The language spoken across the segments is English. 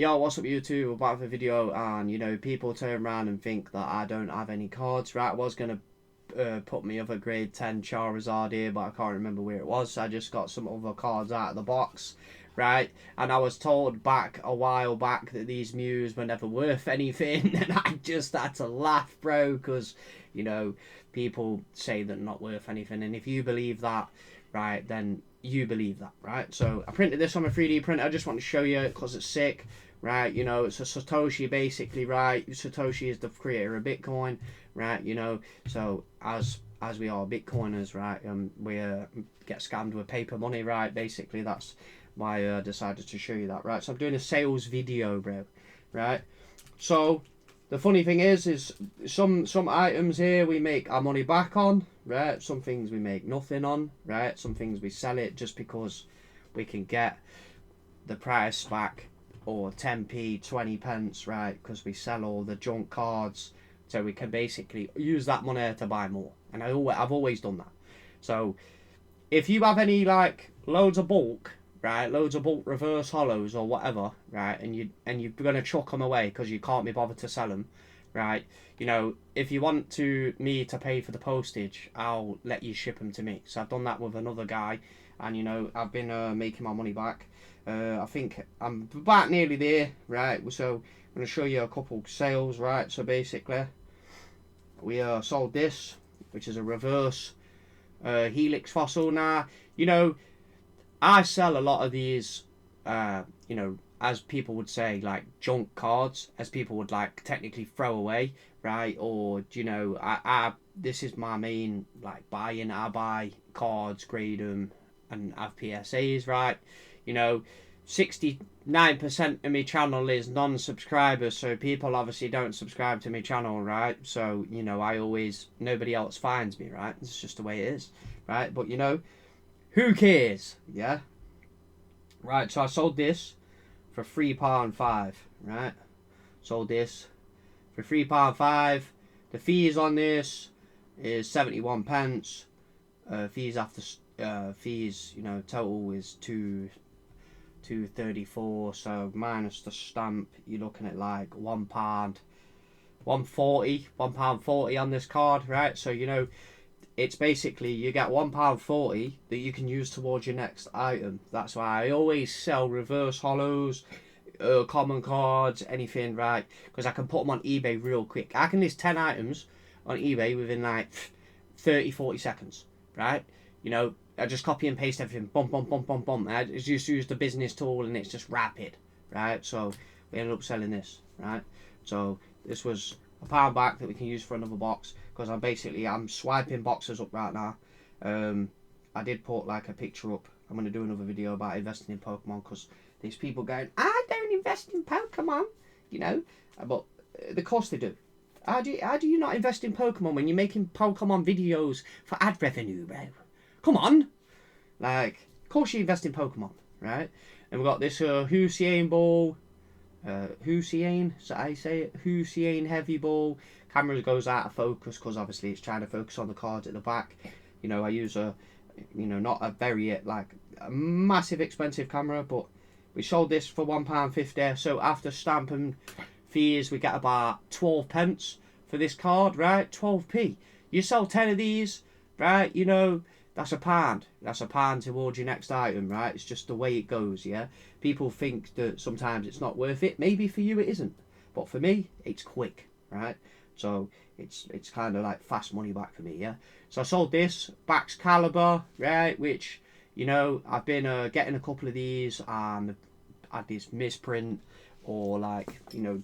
Yo, what's up YouTube? We're back with a video, and you know, people turn around and think that I don't have any cards, right? I was gonna put my other grade 10 Charizard here, but I can't remember where it was, so I just got some other cards out of the box, right? And I was told back a while back that these Mews were never worth anything, and I just had to laugh, bro, because, you know, people say they're not worth anything, and if you believe that, right, then you believe that, right? So I printed this on my 3D printer. I just want to show you because it's sick, right? You know, it's a Satoshi basically, right? Satoshi is the creator of Bitcoin, right? You know, so as we are Bitcoiners, right? We get scammed with paper money, right? Basically, that's why I decided to show you that, right? So I'm doing a sales video, bro, right? So the funny thing is some items here we make our money back on, right? Some things we make nothing on, right? Some things we sell it just because we can get the price back, or 10p, 20 pence, right? Because we sell all the junk cards, so we can basically use that money to buy more. And I've always done that. So if you have any like loads of bulk, right, loads of bulk reverse hollows or whatever, right, and you're gonna chuck them away because you can't be bothered to sell them, right, you know, if you want me to pay for the postage, I'll let you ship them to me. So I've done that with another guy, and you know, I've been making my money back. I think I'm about nearly there, right? So I'm gonna show you a couple sales, right? So basically we sold this, which is a reverse Helix fossil. Now, you know, I sell a lot of these, you know, as people would say, like junk cards, as people would like technically throw away, right? Or, you know, I this is my main like buying. I buy cards, grade them, and have PSAs, right? You know, 69% of my channel is non-subscribers, so people obviously don't subscribe to my channel, right? So, you know, nobody else finds me, right? It's just the way it is, right? But, you know, who cares, yeah? Right, so I sold this for £3.5, right? Sold this for £3.5. The fees on this is 71 pence. Fees after fees, you know, total is 234. So minus the stamp, you're looking at like £1, £1.40 on this card, right? So you know, it's basically you get £1.40 that you can use towards your next item. That's why I always sell reverse hollows, common cards, anything, right? Because I can put them on eBay real quick. I can list 10 items on eBay within like 30-40 seconds, right? You know, I just copy and paste everything, boom. I just use the business tool and it's just rapid, right? So we ended up selling this, right? So this was a pound back that we can use for another box, because I'm swiping boxes up right now. I did put like a picture up. I'm going to do another video about investing in Pokemon, because there's people going, I don't invest in Pokemon, you know, but of course they do. How do you not invest in Pokemon when you're making Pokemon videos for ad revenue, bro? Come on. Like, of course you invest in Pokemon, right? And we've got this Hussein ball. Hussein, so I say it, Hussein heavy ball. Camera goes out of focus because obviously it's trying to focus on the cards at the back. You know, I use a, you know, not a very, like, a massive expensive camera, but we sold this for £1.50. So after stamp and fees, we get about 12 pence for this card, right? 12p. You sell 10 of these, right? You know, that's a pound. That's a pound towards your next item, right? It's just the way it goes, yeah? People think that sometimes it's not worth it. Maybe for you it isn't. But for me, it's quick, right? So it's kind of like fast money back for me, yeah? So I sold this, Baxcalibur, right? Which, you know, I've been getting a couple of these and had this misprint or like, you know,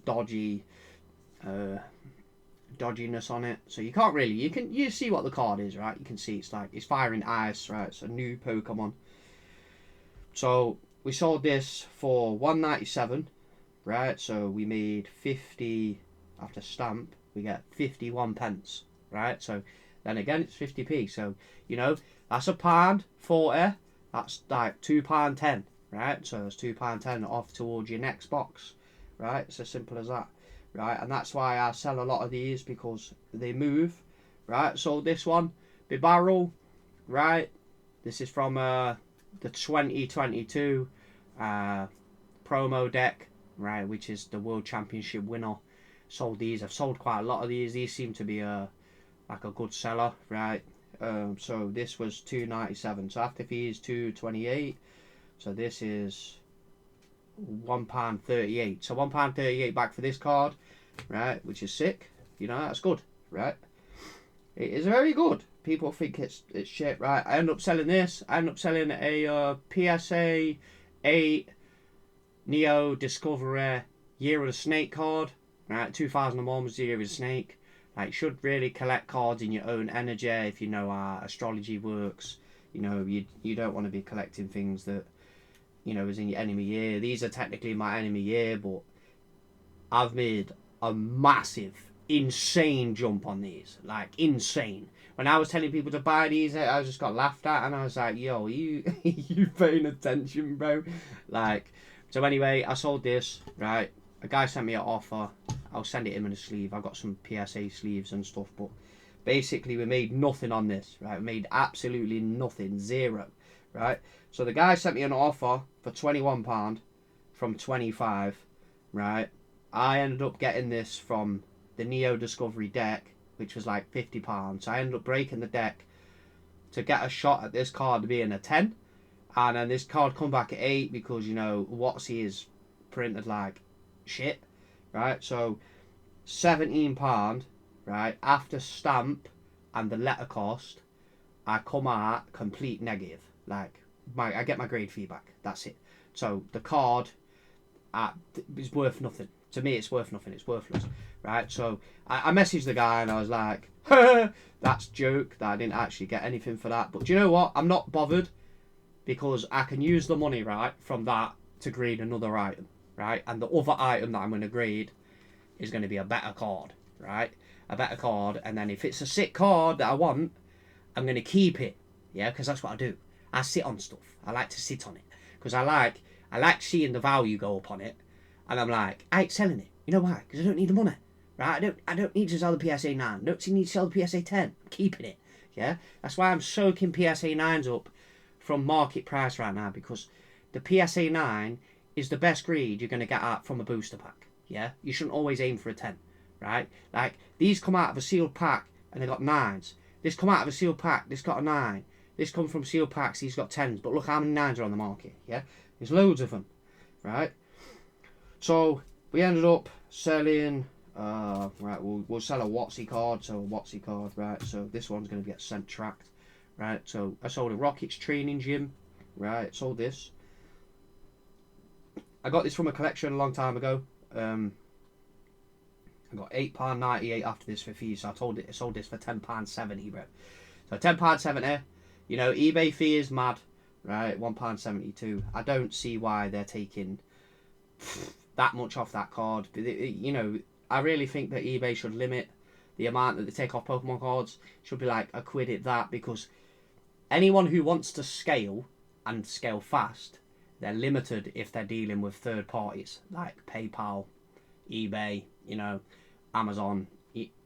dodginess on it, so you can't really, you see what the card is, right? You can see it's like it's firing ice, right? It's a new Pokemon. So we sold this for 197, right? So we made 50 after stamp. We get 51 pence, right? So then again, it's 50p. So you know, that's a pound 40. That's like £2.10, right? So it's £2.10 off towards your next box, right? It's as simple as that. Right, and that's why I sell a lot of these, because they move, right? So this one, Bibarel, right? This is from the 2022 promo deck. right, which is the World Championship winner. Sold these. I've sold quite a lot of these. These seem to be like a good seller, right? So this was £2.97. So after fees, £2.28. So this is £1.38. So £1.38 back for this card, right? Which is sick. You know, that's good, right? It is very good. People think it's shit, right? I end up selling this. I end up selling a PSA 8 Neo Discovery Year of the Snake card, right? 2001 was the Year of the Snake. Like, should really collect cards in your own energy if you know how astrology works. You know, you don't want to be collecting things that, you know, is in your enemy year. These are technically my enemy year, but I've made a massive, insane jump on these. Like, insane. When I was telling people to buy these, I just got laughed at, and I was like, yo, you paying attention, bro? Like, so anyway, I sold this, right? A guy sent me an offer. I'll send it him in a sleeve. I've got some PSA sleeves and stuff, but basically we made nothing on this, right? We made absolutely nothing, zero, right? So the guy sent me an offer for £21 from 25, right? I ended up getting this from the Neo Discovery deck, which was like £50. So I ended up breaking the deck to get a shot at this card being a 10. And then this card come back at 8 because, you know, WotC is printed like shit, right? So £17, right, after stamp and the letter cost, I come out complete negative. Like, I get my grade feedback. That's it. So the card is worth nothing. To me, it's worth nothing. It's worthless, right? So I messaged the guy and I was like, that's joke that I didn't actually get anything for that. But do you know what? I'm not bothered because I can use the money, right, from that to grade another item, right? And the other item that I'm going to grade is going to be a better card, right? A better card. And then if it's a sick card that I want, I'm going to keep it, yeah? Because that's what I do. I sit on stuff. I like to sit on it because I like seeing the value go up on it. And I'm like, I ain't selling it. You know why? Because I don't need the money, right? I don't need to sell the PSA 9. I don't need to sell the PSA 10. I'm keeping it, yeah? That's why I'm soaking PSA 9s up from market price right now, because the PSA 9 is the best grade you're going to get out from a booster pack, yeah? You shouldn't always aim for a 10, right? Like, these come out of a sealed pack and they got 9s. This come out of a sealed pack, this got a 9. This come from sealed packs, these got 10s. But look how many 9s are on the market, yeah? There's loads of them, right? So we ended up selling, right, we'll sell a WotC card, so a WotC card, right, so this one's going to get sent tracked, right, so I sold a Rockets training gym, right, sold this. I got this from a collection a long time ago. I got £8.98 after this for fees, so I sold this for £10.70, bro. So £10.70, you know, eBay fee is mad, right, £1.72. I don't see why they're taking that much off that card. You know, I really think that eBay should limit the amount that they take off Pokemon cards. Should be like a quid at that, because anyone who wants to scale and scale fast, they're limited if they're dealing with third parties like PayPal, eBay, you know, Amazon.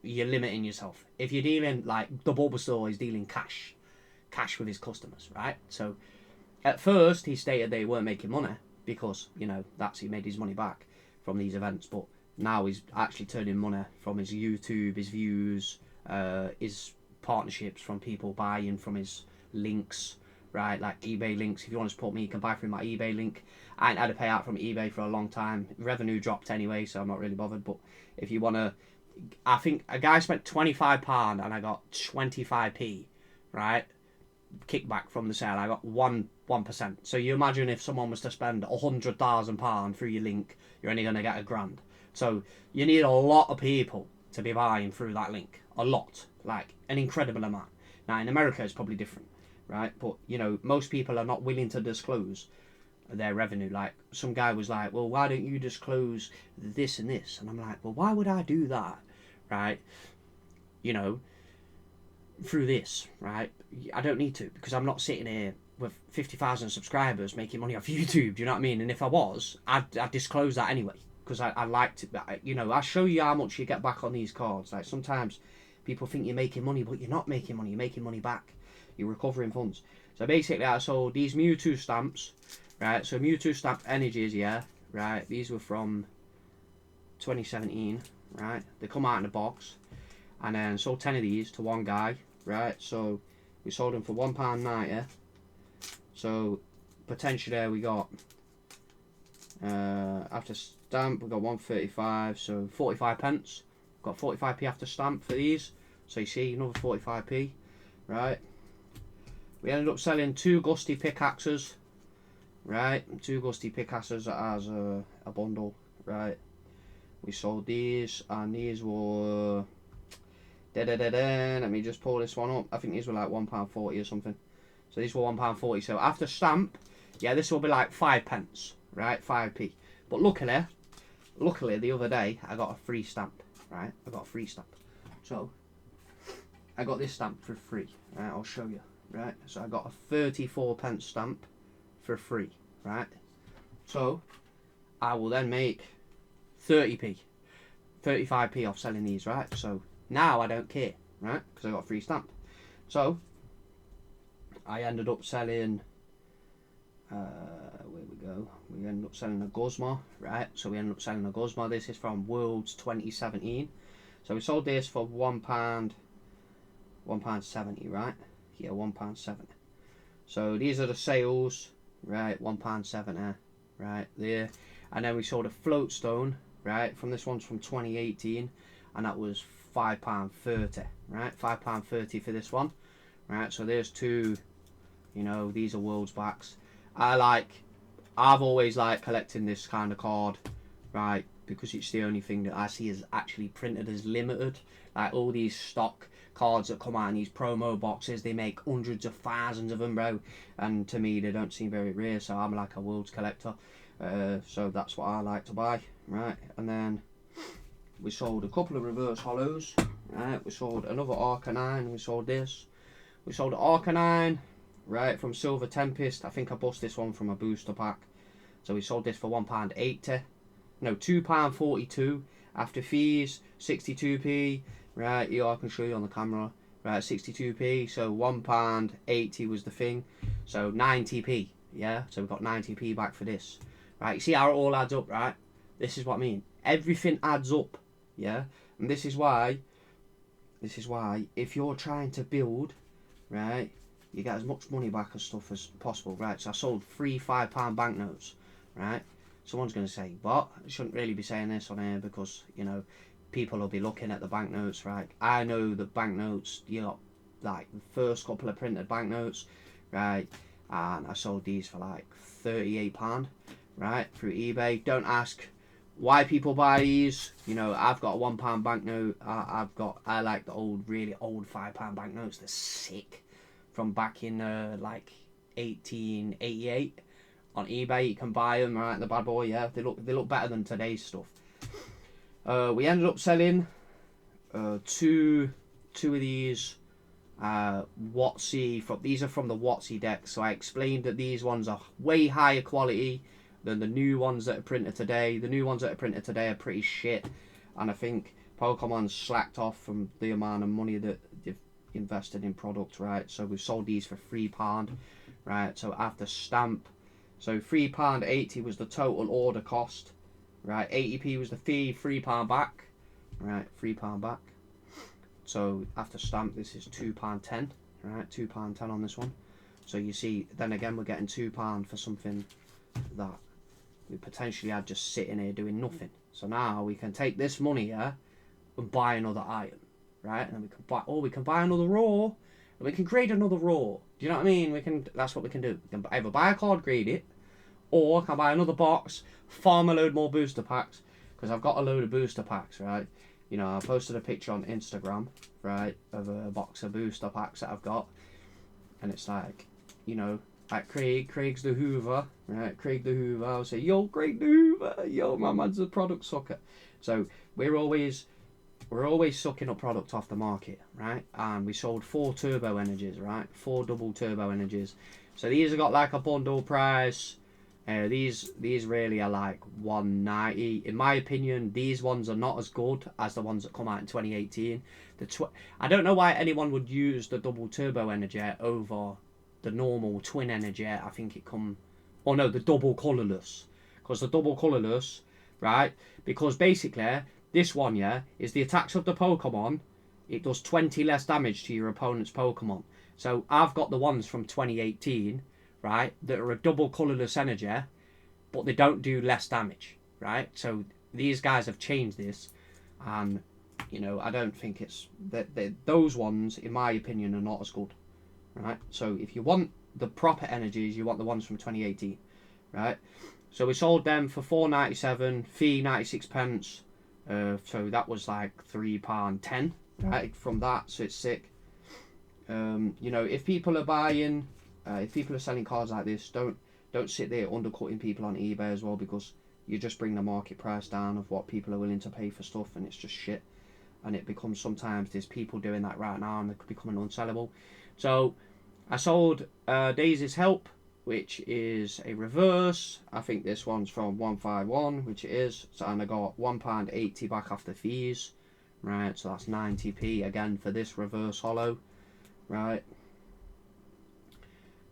You're limiting yourself. If you're dealing like the Bulbasaur is dealing cash with his customers, right? So at first he stated they weren't making money, because, you know, that's he made his money back from these events, but now he's actually turning money from his YouTube, his views, his partnerships, from people buying from his links, right, like eBay links. If you want to support me, you can buy through my eBay link. I ain't had a payout from eBay for a long time. Revenue dropped anyway, so I'm not really bothered. But if you want to, I think a guy spent £25 and I got 25p, right, kickback from the sale. I got 1%. So you imagine if someone was to spend £100,000 through your link, you're only going to get £1,000. So you need a lot of people to be buying through that link. A lot. Like an incredible amount. Now in America it's probably different, right? But, you know, most people are not willing to disclose their revenue. Like, some guy was like, well, why don't you disclose this and this? And I'm like, well, why would I do that, right? You know, through this, right? I don't need to, because I'm not sitting here with 50,000 subscribers making money off YouTube. Do you know what I mean? And if I was, I'd disclose that anyway, because I like to, you know, I show you how much you get back on these cards. Like, sometimes people think you're making money, but you're not making money. You're making money back. You're recovering funds. So basically, I sold these Mewtwo stamps, right? So Mewtwo stamp energies, yeah, right? These were from 2017, right? They come out in a box, and then sold 10 of these to one guy, right? So we sold them for £1.90. So potentially we got after stamp we got 135, so 45 pence. Got 45p after stamp for these. So you see another 45p, right? We ended up selling 2 Gusty pickaxes, right? 2 Gusty pickaxes as a bundle, right? We sold these, and these were let me just pull this one up. I think these were like £1.40 or something. So these were £1.40. So after stamp, yeah, this will be like 5 pence, right? 5p. But luckily the other day I got a free stamp, right? I got a free stamp. So I got this stamp for free, right? I'll show you, right? So I got a 34 pence stamp for free, right? So I will then make 30p, 35p off selling these, right? So now I don't care, right? Because I got a free stamp. So I ended up selling, where we go? We ended up selling a Guzma, right? So we ended up selling a Guzma. This is from Worlds 2017. So we sold this for £1.70, right? Yeah, £1.70. So these are the sales, right? £1.70, right there. And then we sold a floatstone, right? From this one's from 2018, and that was £5.30, right? £5.30 for this one, right? So there's 2. You know, these are Worlds backs. I've always liked collecting this kind of card, right? Because it's the only thing that I see is actually printed as limited. Like all these stock cards that come out in these promo boxes, they make hundreds of thousands of them, bro. And to me, they don't seem very rare. So I'm like a Worlds collector. So that's what I like to buy, right? And then we sold a couple of reverse hollows, right? We sold another Arcanine. We sold this. We sold an Arcanine, right, from Silver Tempest. I think I bust this one from a booster pack. So we sold this for £1.80. No, £2.42 after fees, 62p. Right, yeah, I can show you on the camera. Right, 62p. So £1.80 was the thing. So 90p. Yeah, so we got 90p back for this. Right, you see how it all adds up, right? This is what I mean. Everything adds up. Yeah, and this is why if you're trying to build, right, you get as much money back as stuff as possible, right? So I sold 3 £5 banknotes, right? Someone's going to say, but I shouldn't really be saying this on here because, you know, people will be looking at the banknotes, right? I know the banknotes, you got like the first couple of printed banknotes, right? And I sold these for like £38, right? Through eBay. Don't ask why people buy these. You know, I've got a £1 banknote. I like the old, really old £5 banknotes. They're sick. From back in like 1888 on eBay. You can buy them, right? The bad boy, yeah. They look better than today's stuff. We ended up selling two of these WotC. These are from the WotC deck. So I explained that these ones are way higher quality than the new ones that are printed today. The new ones that are printed today are pretty shit, and I think Pokemon's slacked off from the amount of money that they've invested in product, right? So we've sold these for £3, right? So after stamp, so £3.80 was the total order cost, right? 80p was the fee, £3 back, right? £3 back. So after stamp, this is £2.10, right? £2.10 on this one. So you see, then again, we're getting £2 for something that we potentially had just sitting here doing nothing. So now we can take this money here and buy another item, right? And then we can buy, or we can buy another raw, and we can grade another raw. Do you know what I mean? That's what we can do. We can either buy a card, grade it, or I can buy another box, farm a load more booster packs, because I've got a load of booster packs, right? You know, I posted a picture on Instagram, right, of a box of booster packs that I've got, and it's like, you know, like Craig's the Hoover, right? Craig the Hoover. I'll say, yo, Craig the Hoover, yo, my man's a product sucker. So we're always sucking up product off the market, right? And we sold 4 turbo energies, right? 4 double turbo energies. So these have got like a bundle price. These really are like $1.90. In my opinion, these ones are not as good as the ones that come out in 2018. I don't know why anyone would use the double turbo energy over the normal twin energy. I think it come, oh no, the double colourless, because they're double colourless, right? Because basically, this one, yeah, is the attacks of the Pokemon. It does 20 less damage to your opponent's Pokemon. So I've got the ones from 2018, right, that are a double colourless energy, but they don't do less damage, right? So these guys have changed this, and you know, I don't think it's that those ones, in my opinion, are not as good, right? So if you want the proper energies, you want the ones from 2018, right? So we sold them for £4.97, fee 96 pence. So that was like £3.10, right? From that, so it's sick. You know, if people are buying, if people are selling cards like this, don't sit there undercutting people on eBay as well, because you just bring the market price down of what people are willing to pay for stuff, and it's just shit. And it becomes, sometimes there's people doing that right now, and they're becoming unsellable. So I sold Daisy's Help, which is a reverse. I think this one's from 151, which it is. So, and I got £1.80 back after fees, right? So that's 90p again for this reverse holo, right?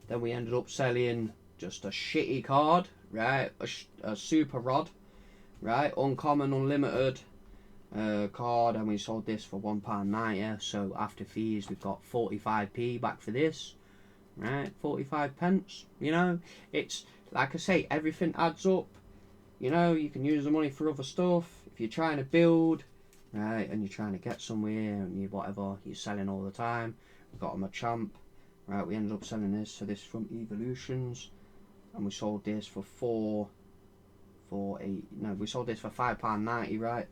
Then we ended up selling just a shitty card, right? A super rod, right? Uncommon unlimited card, and we sold this for £1.90. So after fees, we've got 45p back for this, right? 45 pence. You know, it's like I say, everything adds up. You know, you can use the money for other stuff if you're trying to build, right? And you're trying to get somewhere, and you whatever you're selling all the time. We got them a champ, right? We ended up selling this. So this from Evolutions, and we sold this for we sold this for £5.90, right?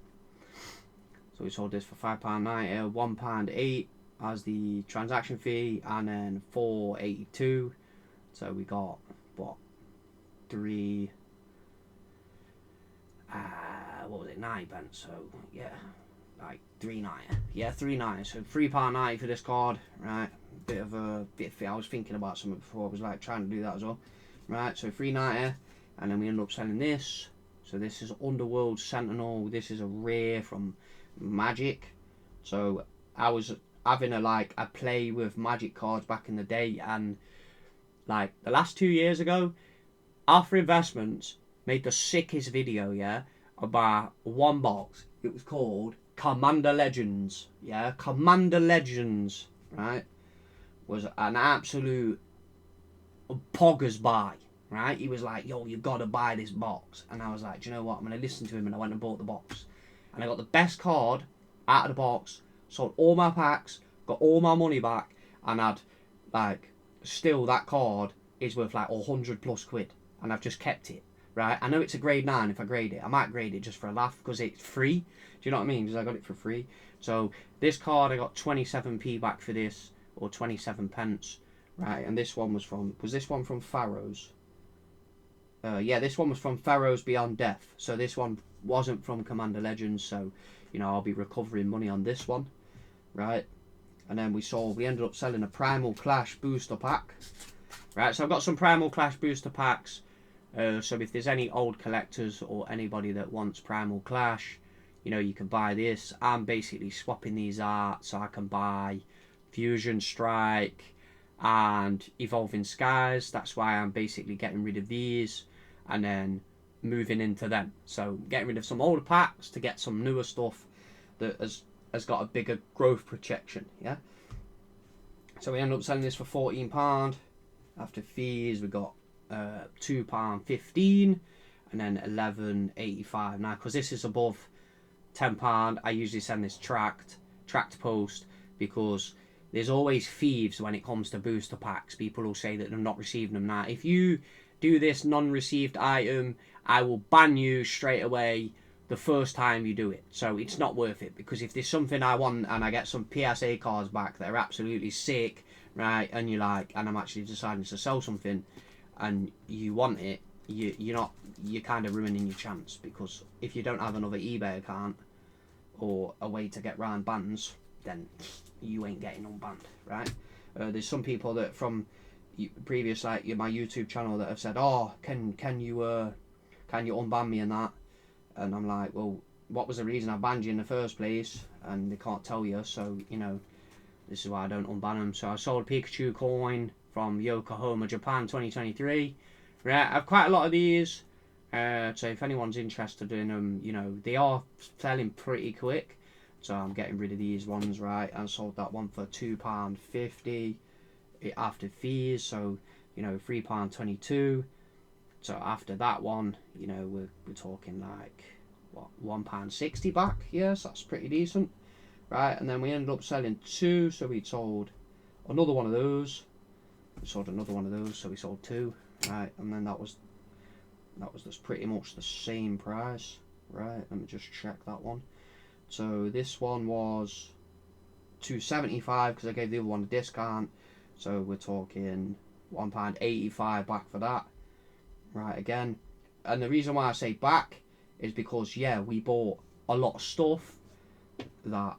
So we sold this for £5.90, £1.08 as the transaction fee, and then £4.82. So we got what, what was it, 9 pence? So yeah, like £3.90. Yeah, £3.90. So £3.90 for this card, right? Bit of I was thinking about something before. I was like trying to do that as well, right? So £3.90, and then we end up selling this. So this is Underworld Sentinel. This is a rare from Magic. So I was having a play with Magic cards back in the day, and like the last 2 years ago, Alpha Investments made the sickest video, yeah, about one box. It was called Commander Legends, yeah, Commander Legends, right? Was an absolute poggers buy, right? He was like, yo, you've got to buy this box. And I was like, do you know what, I'm going to listen to him, and I went and bought the box. And I got the best card out of the box, sold all my packs, got all my money back, and I'd, like, still that card is worth like 100 plus quid, and I've just kept it, right? I know it's a grade 9 if I grade it. I might grade it just for a laugh, because it's free. Do you know what I mean? Because I got it for free. So this card, I got 27p back for this, or 27 pence, right? And this one was this one from Pharaohs? Yeah, this one was from Pharaohs Beyond Death. So this one wasn't from Commander Legends, so you know, I'll be recovering money on this one, right? And then we ended up selling a Primal Clash booster pack, right? So I've got some Primal Clash booster packs. So if there's any old collectors or anybody that wants Primal Clash, you know, you can buy this. I'm basically swapping these out so I can buy Fusion Strike and Evolving Skies. That's why I'm basically getting rid of these and then moving into them. So getting rid of some older packs to get some newer stuff that has got a bigger growth projection, yeah? So we end up selling this for £14. After fees, we got £2.15 and then £11.85. Now, because this is above £10, I usually send this tracked post, because there's always thieves when it comes to booster packs. People will say that they're not receiving them. Now, if you do this non-received item, I will ban you straight away the first time you do it. So it's not worth it, because if there's something I want and I get some PSA cards back that are absolutely sick, right, and you're like, and I'm actually deciding to sell something and you want it, you're kind of ruining your chance, because if you don't have another eBay account or a way to get round bans, then you ain't getting unbanned, right? There's some people that from previous, like my YouTube channel, that have said, oh, can you unban me and that, and I'm like, well, what was the reason I banned you in the first place? And they can't tell you, so you know, this is why I don't unban them. So I sold a Pikachu coin from Yokohama, Japan, 2023. Right, I have quite a lot of these. So if anyone's interested in them, you know, they are selling pretty quick. So I'm getting rid of these ones, right? I sold that one for £2.50 after fees. So, you know, £3.22. So after that one, you know, we're talking like, what, £1.60 back? Yes, that's pretty decent. Right, and then we ended up selling two. So we sold another one of those. We sold another one of those. So we sold two. Right, and then that was just pretty much the same price. Right, let me just check that one. So this one was £2.75 because I gave the other one a discount. So we're talking £1.85 back for that. Right, again. And the reason why I say back is because, yeah, we bought a lot of stuff that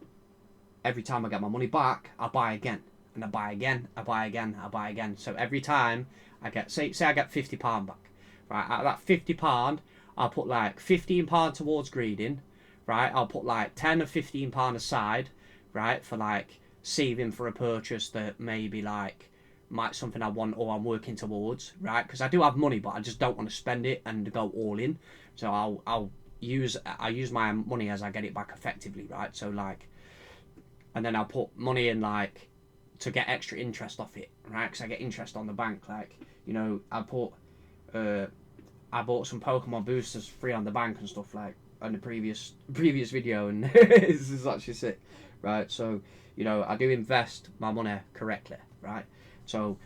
every time I get my money back, I buy again. And I buy again, I buy again, I buy again. So every time I get, say I get £50 back. Right, out of that £50, I'll put like £15 towards greeding. Right, I'll put like £10 or £15 aside, right, for like saving for a purchase that maybe like might something I want or I'm working towards, right? Because I do have money, but I just don't want to spend it and go all in. So I'll use my money as I get it back effectively, right? So like, and then I'll put money in like to get extra interest off it, right? Because I get interest on the bank, like, you know, I bought some Pokemon boosters free on the bank and stuff like on the previous video, and this is actually sick, right? So, you know, I do invest my money correctly, right? So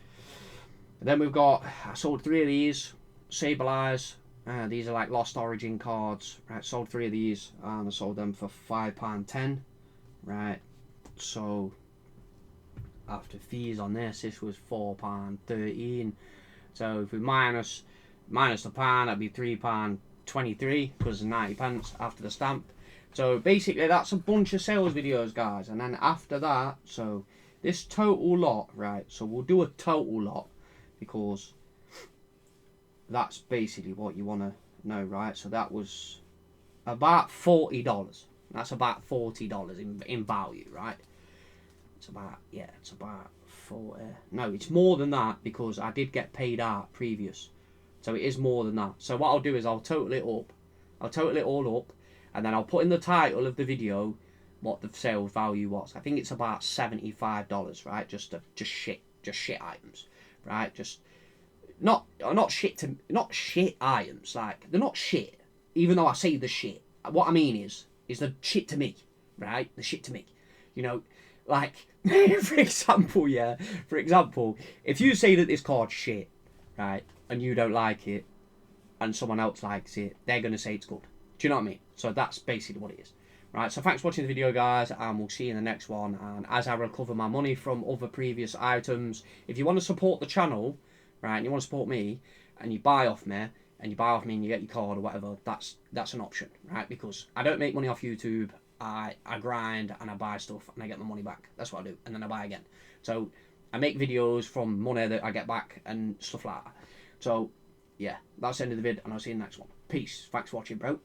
then I sold three of these Sableyes. These are like Lost Origin cards, right? Sold three of these, and I sold them for £5.10, right? So after fees on this was £4.13. So if we minus the pound, that'd be £3.23 because of 90p after the stamp. So basically that's a bunch of sales videos, guys. And then after that, so this total lot, right, so we'll do a total lot because that's basically what you want to know, right? So that was about $40. That's about $40 in value, right? It's about 40. No, it's more than that because I did get paid out previous. So it is more than that. So what I'll do is I'll total it up. I'll total it all up, and then I'll put in the title of the video what the sales value was. I think it's about $75, right? Just shit items, right? Just not shit items. Like, they're not shit, even though I say the shit. What I mean is the shit to me, right? The shit to me, you know, like for example, if you say that this card's shit, right, and you don't like it, and someone else likes it, they're gonna say it's good. Do you know what I mean? So that's basically what it is. Right, so thanks for watching the video, guys, and we'll see you in the next one. And as I recover my money from other previous items, if you want to support the channel, right, and you want to support me, and you buy off me, and you get your card or whatever, that's an option, right? Because I don't make money off YouTube. I grind and I buy stuff and I get my money back. That's what I do, and then I buy again. So I make videos from money that I get back and stuff like that. So yeah, that's the end of the vid, and I'll see you in the next one. Peace. Thanks for watching, bro.